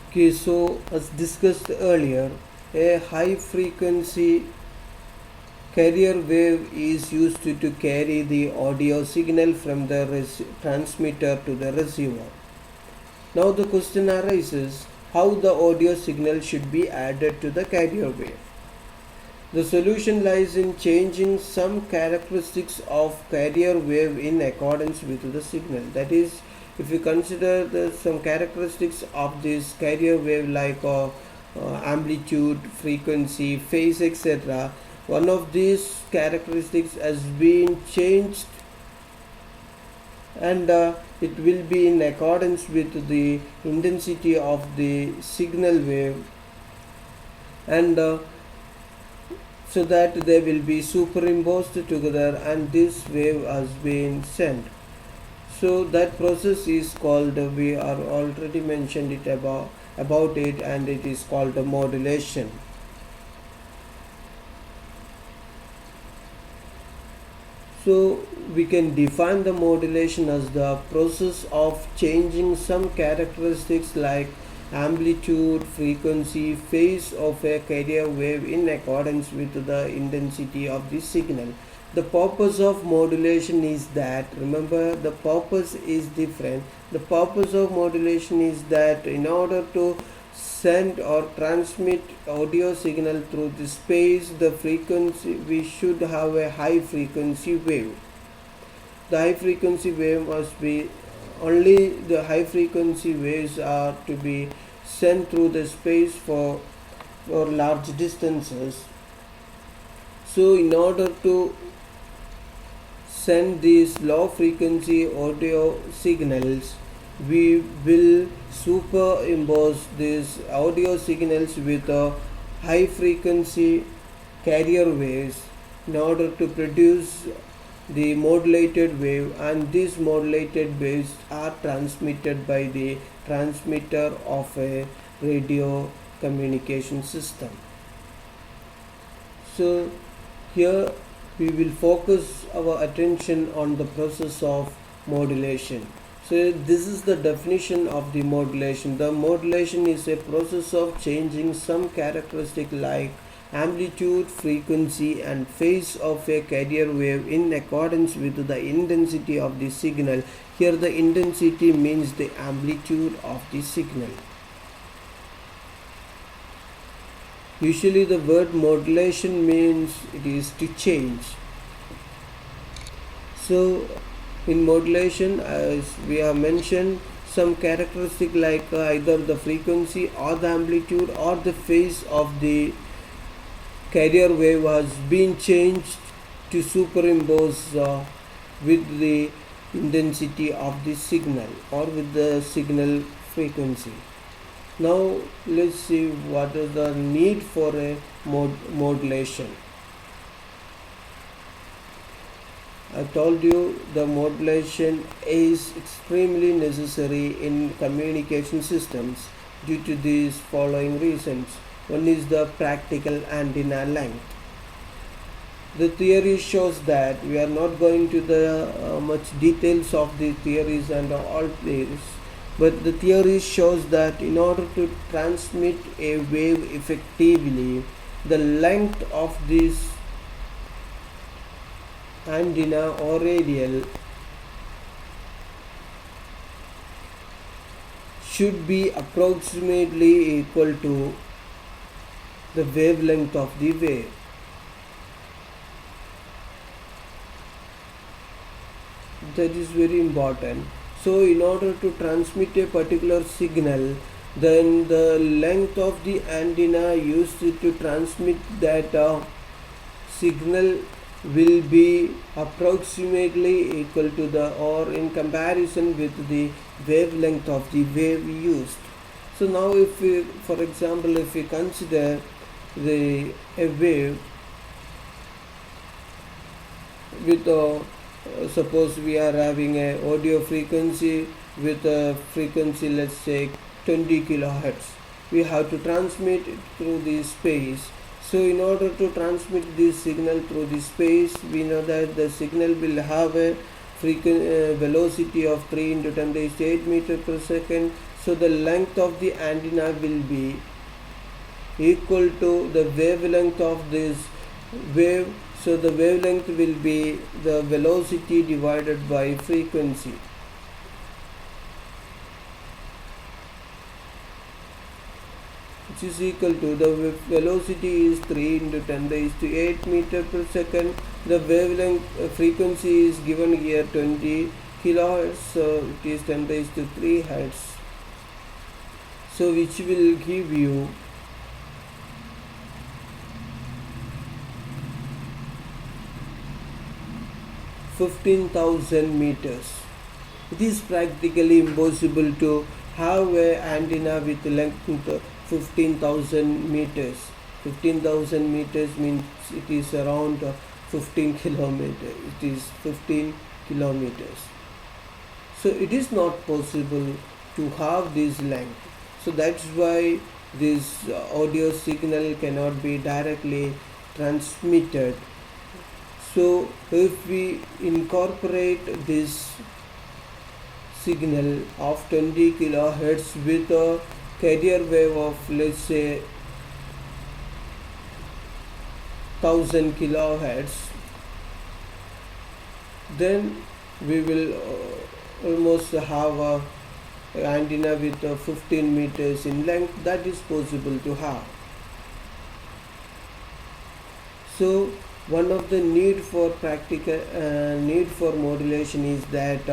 Okay, so as discussed earlier, a high frequency carrier wave is used to carry the audio signal from the transmitter to the receiver. Now the question arises how the audio signal should be added to the carrier wave. The solution lies in changing some characteristics of carrier wave in accordance with the signal. That is, if we consider some characteristics of this carrier wave like amplitude, frequency, phase, etc., one of these characteristics has been changed and it will be in accordance with the intensity of the signal wave and so that they will be superimposed together and this wave has been sent. So that process is called, we are already mentioned it about it, and it is called modulation. So we can define the modulation as the process of changing some characteristics like amplitude, frequency, phase of a carrier wave in accordance with the intensity of the signal. The purpose of modulation is that, remember, the purpose is different. The purpose of modulation is that in order to send or transmit audio signal through the space, the frequency, we should have a high frequency wave. The high frequency wave must be, only the high frequency waves are to be sent through the space for large distances. So in order to send these low frequency audio signals, we will superimpose these audio signals with a high frequency carrier waves in order to produce the modulated wave, and these modulated waves are transmitted by the transmitter of a radio communication system. So here we will focus our attention on the process of modulation. So this is the definition of the modulation. The modulation is a process of changing some characteristic like amplitude, frequency and phase of a carrier wave in accordance with the intensity of the signal. Here the intensity means the amplitude of the signal. Usually the word modulation means it is to change. So in modulation, as we have mentioned, some characteristic like either the frequency or the amplitude or the phase of the carrier wave has been changed to superimpose with the intensity of the signal or with the signal frequency. Now let's see what is the need for a modulation. I told you the modulation is extremely necessary in communication systems due to these following reasons. One is the practical antenna length. The theory shows that, we are not going to the much details of the theories and all this, but the theory shows that in order to transmit a wave effectively, the length of this antenna or radial should be approximately equal to the wavelength of the wave. That is very important. So in order to transmit a particular signal, then the length of the antenna used to transmit that signal will be approximately equal to the, or in comparison with the wavelength of the wave used. So now if we, for example, if we consider a wave with suppose we are having a audio frequency with a frequency, let's say 20 kilohertz, we have to transmit it through the space. So in order to transmit this signal through the space, we know that the signal will have a velocity of 3 into 10 raised to 8 meter per second. So the length of the antenna will be equal to the wavelength of this wave. So the wavelength will be the velocity divided by frequency, which is equal to the velocity is 3 into 10 raised to 8 meter per second. The wavelength frequency is given here 20 kilohertz, so it is 10 raised to 3 hertz. So which will give you 15,000 meters. It is practically impossible to have an antenna with length 15,000 meters. 15,000 meters means it is around 15 kilometers. It is 15 kilometers. So it is not possible to have this length. So that's why this audio signal cannot be directly transmitted. So if we incorporate this signal of 20 kilohertz with a carrier wave of, let's say, 1000 kilohertz, then we will almost have a antenna with 15 meters in length. That is possible to have. So one of the need for modulation is that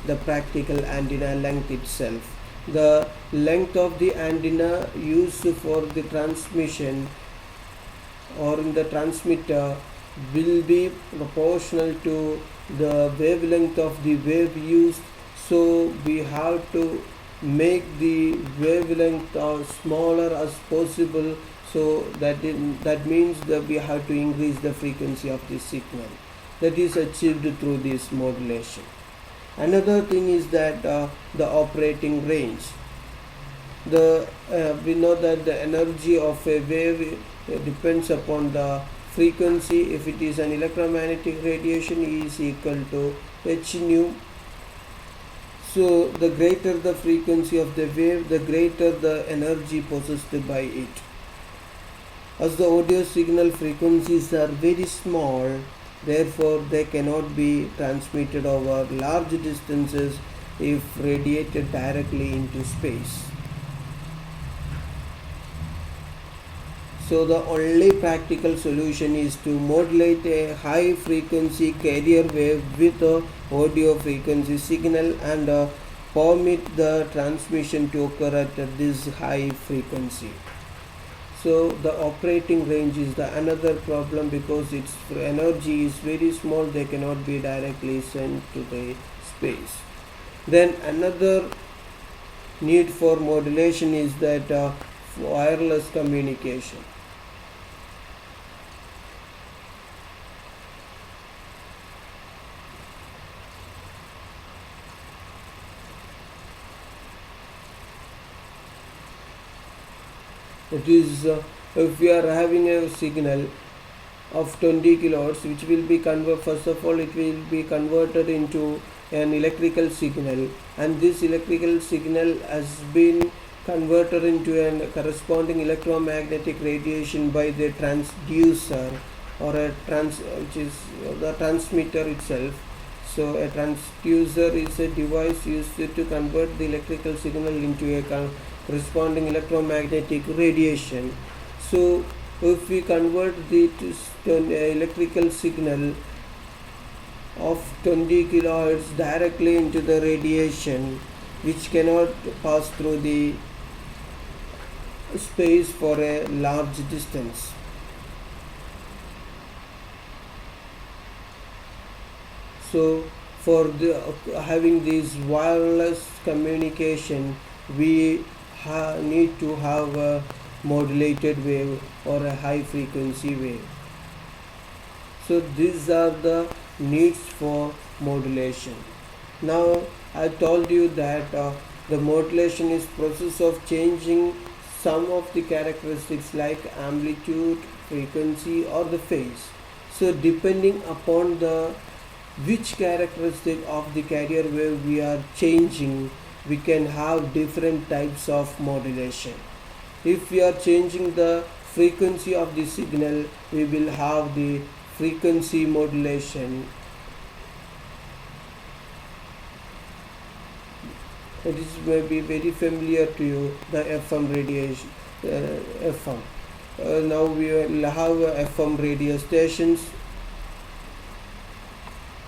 the practical antenna length itself. The length of the antenna used for the transmission or in the transmitter will be proportional to the wavelength of the wave used. So we have to make the wavelength smaller as possible. So that means that we have to increase the frequency of the signal. That is achieved through this modulation. Another thing is that the operating range. We know that the energy of a wave depends upon the frequency. If it is an electromagnetic radiation, E is equal to h nu. So the greater the frequency of the wave, the greater the energy possessed by it. As the audio signal frequencies are very small, therefore they cannot be transmitted over large distances if radiated directly into space. So the only practical solution is to modulate a high frequency carrier wave with a audio frequency signal and permit the transmission to occur at this high frequency. So the operating range is the another problem, because its energy is very small, they cannot be directly sent to the space. Then another need for modulation is that wireless communication. It is if we are having a signal of 20 kilohertz, which will be first of all it will be converted into an electrical signal, and this electrical signal has been converted into a corresponding electromagnetic radiation by the transducer or which is the transmitter itself. So a transducer is a device used to convert the electrical signal into a corresponding electromagnetic radiation. So if we convert the electrical signal of 20 kilohertz directly into the radiation, which cannot pass through the space for a large distance. So for having this wireless communication, we need to have a modulated wave or a high frequency wave. So these are the needs for modulation. Now I told you that the modulation is process of changing some of the characteristics like amplitude, frequency or the phase. So depending upon the which characteristic of the carrier wave we are changing, we can have different types of modulation. If we are changing the frequency of the signal, we will have the frequency modulation. It is maybe very familiar to you, the FM radiation, FM. Now we will have FM radio stations,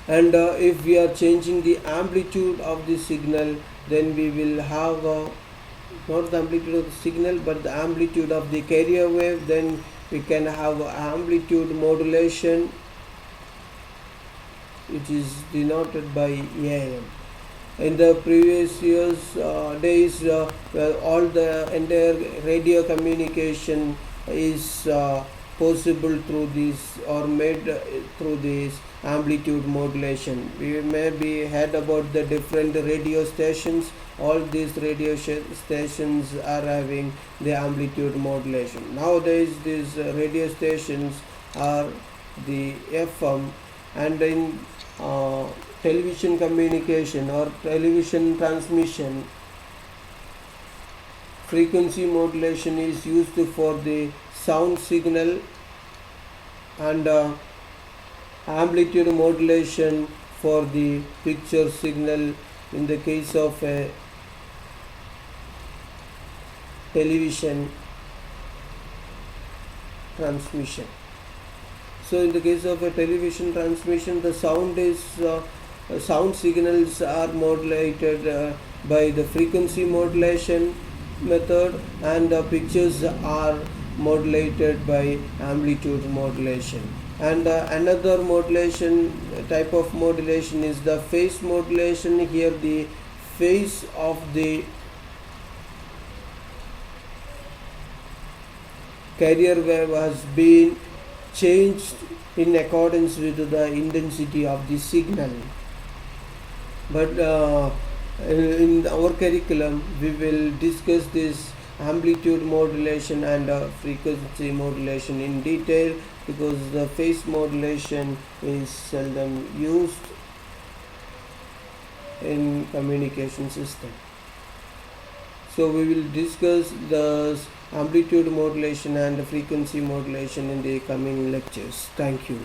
and if we are changing the amplitude of the signal, then we will have not the amplitude of the signal but the amplitude of the carrier wave. Then we can have amplitude modulation, which is denoted by AM. In the previous days, all the entire radio communication is possible through this, or made through this amplitude modulation. We may be heard about the different radio stations. All these radio stations are having the amplitude modulation. Nowadays these radio stations are the FM, and in television communication or television transmission, frequency modulation is used for the sound signal, and amplitude modulation for the picture signal in the case of a television transmission. So in the case of a television transmission, the sound signals are modulated by the frequency modulation method, and the pictures are modulated by amplitude modulation. And another modulation type of modulation is the phase modulation. Here the phase of the carrier wave has been changed in accordance with the intensity of the signal. But in our curriculum we will discuss this amplitude modulation and frequency modulation in detail, because the phase modulation is seldom used in communication system. So we will discuss the amplitude modulation and frequency modulation in the coming lectures. Thank you.